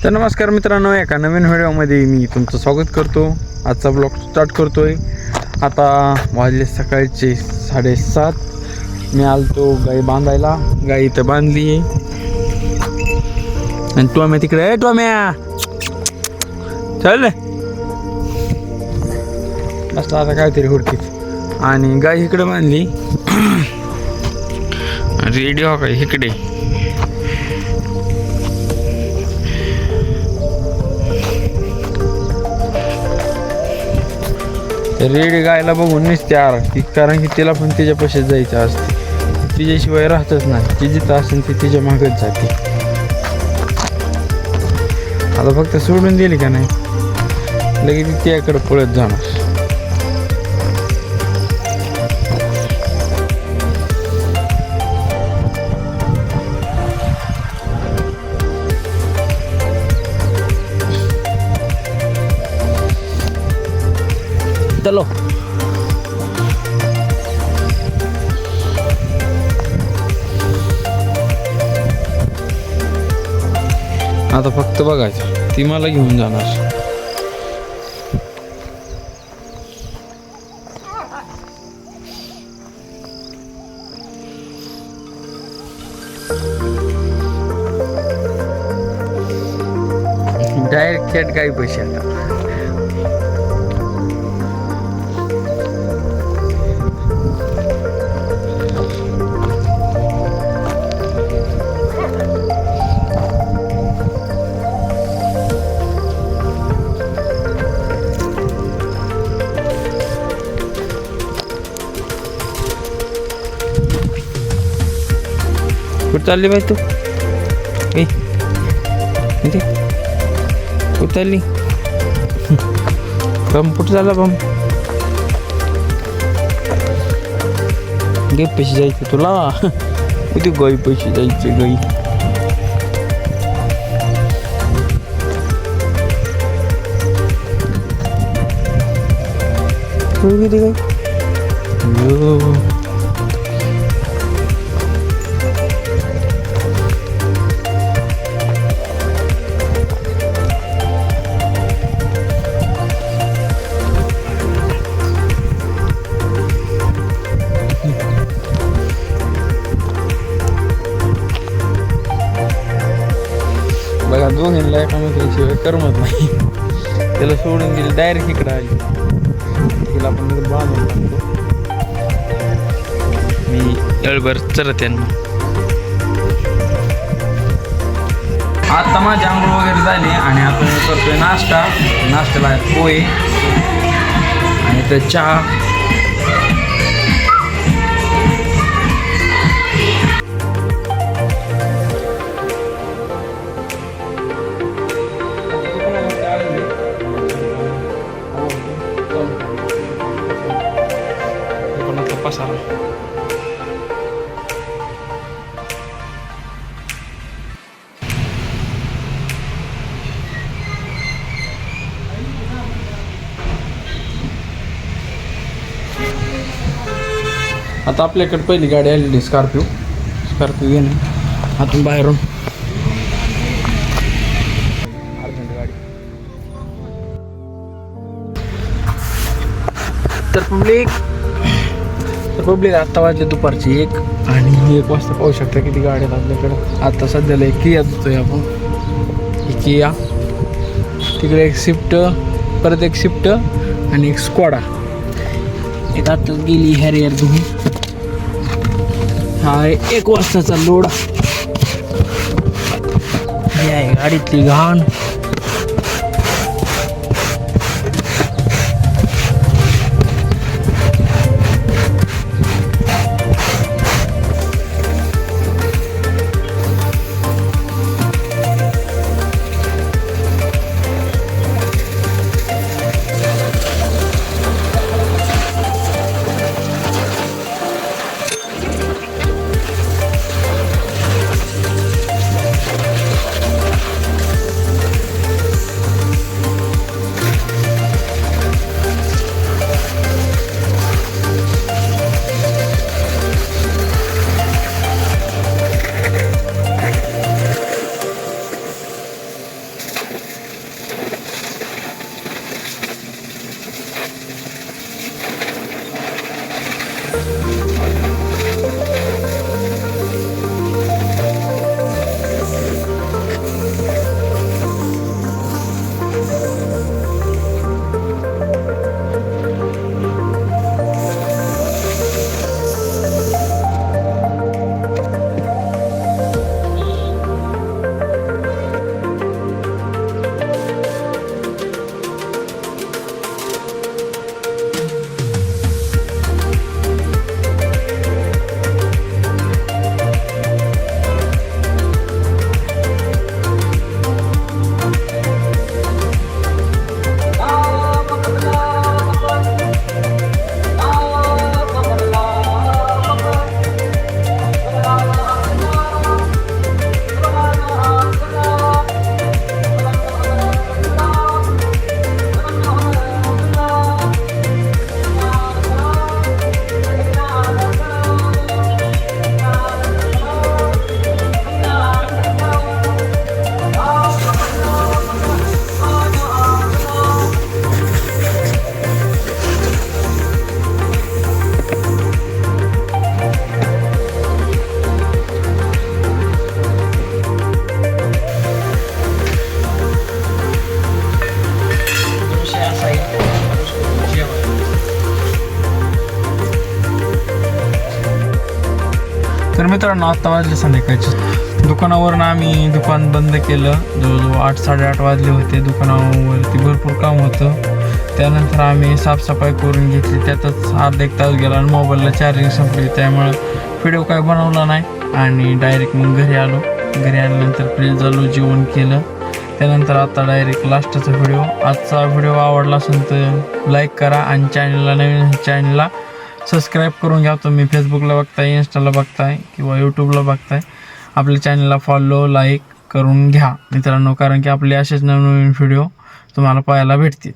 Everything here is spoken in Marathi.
तर नमस्कार मित्रांनो, एका नवीन व्हिडिओमध्ये मी तुमचं स्वागत करतो। आजचा ब्लॉग स्टार्ट करतोय। आता वाजले सकाळचे 7:30। मी आलतो गाई बांधायला। गाई इथं बांधली आहे आणि टोम्या तिकडे टोम्या चल मस्त आता काहीतरी हुडकीत आणि गाय इकडे बांधली। रेडिओ काय इकडे रेडी गायला बघून नसते आरती, कारण की तिला पण तिच्या पैसे जायचं असते। तिच्याशिवाय राहतच नाही। ती जिथं असेल ती तिच्या मागच जाते। आता फक्त सोडून दिली का नाही लगेच ती त्याकडे पळत जाणार। चलो आता फक्त बघायचं ती मला घेऊन जाणार। डायरेक्ट खेट गाई पैसे आता कुठं चालली बाई तू? इथे कुठं चालली? बम कुठं चालला बम? गे पैसे जायचं तुला? किती गाई पैसे जायचे गाई? किती गाई? बघा दोघींना एकामेकांशिवाय करमत नाही। त्याला सोडून दिली डायरेक्ट इकडे आली। तिला आपण बांधून टाकतो। मी एळभर चरत यांना। आता माझी आंघोळ वगैरे झाली आणि आता मी करतोय नाश्ता। नाश्त्याला आहे पोहे आणि तर चहा। पसारा आता आपल्याकडे पहिली गाडी आलेली स्कॉर्पिओ घेणे आतून बाहेरून अर्जंट गाडी। तर पब्लिक आत्ता वाजले दुपारची 1 आणि 1 वाजता पाहू शकता किती गाड्या आहेत आपल्याकडं। आता सध्याला एक किया जातोय आपण। किया तिकडे एक स्विफ्ट, परत एक स्विफ्ट आणि एक स्क्वॉडा। एक आता गेली हॅरियर घेऊन। हा 1 वाजताचा लोड। ही आहे गाडीतली घाण। मित्रांनो आत्ता वाजले संध्याकाळचे. दुकानावरून आम्ही दुकान बंद केलं. जवळजवळ 8-8:30 वाजले होते. दुकानावरती भरपूर काम होतं. त्यानंतर आम्ही साफसफाई करून घेतली. त्यातच अर्धा एक तास गेला आणि मोबाईलला चार्जिंग संपली. त्यामुळं व्हिडिओ काय बनवला नाही आणि डायरेक्ट मग घरी आलो. घरी आल्यानंतर फ्रेश झालो, जेवण केलं. त्यानंतर आता डायरेक्ट लास्टचा व्हिडिओ. आजचा व्हिडिओ आवडला असेल तर लाईक करा आणि चॅनलला सबस्क्राईब करून घ्या. तुम्ही फेसबुकला बघताय, इंस्टाला बघताय किंवा यूट्यूबला बघताय, आपल्या चॅनलला फॉलो लाईक करून घ्या मित्रांनो, कारण की आपले असेच नवनवीन व्हिडिओ तुम्हाला पाहायला भेटतील.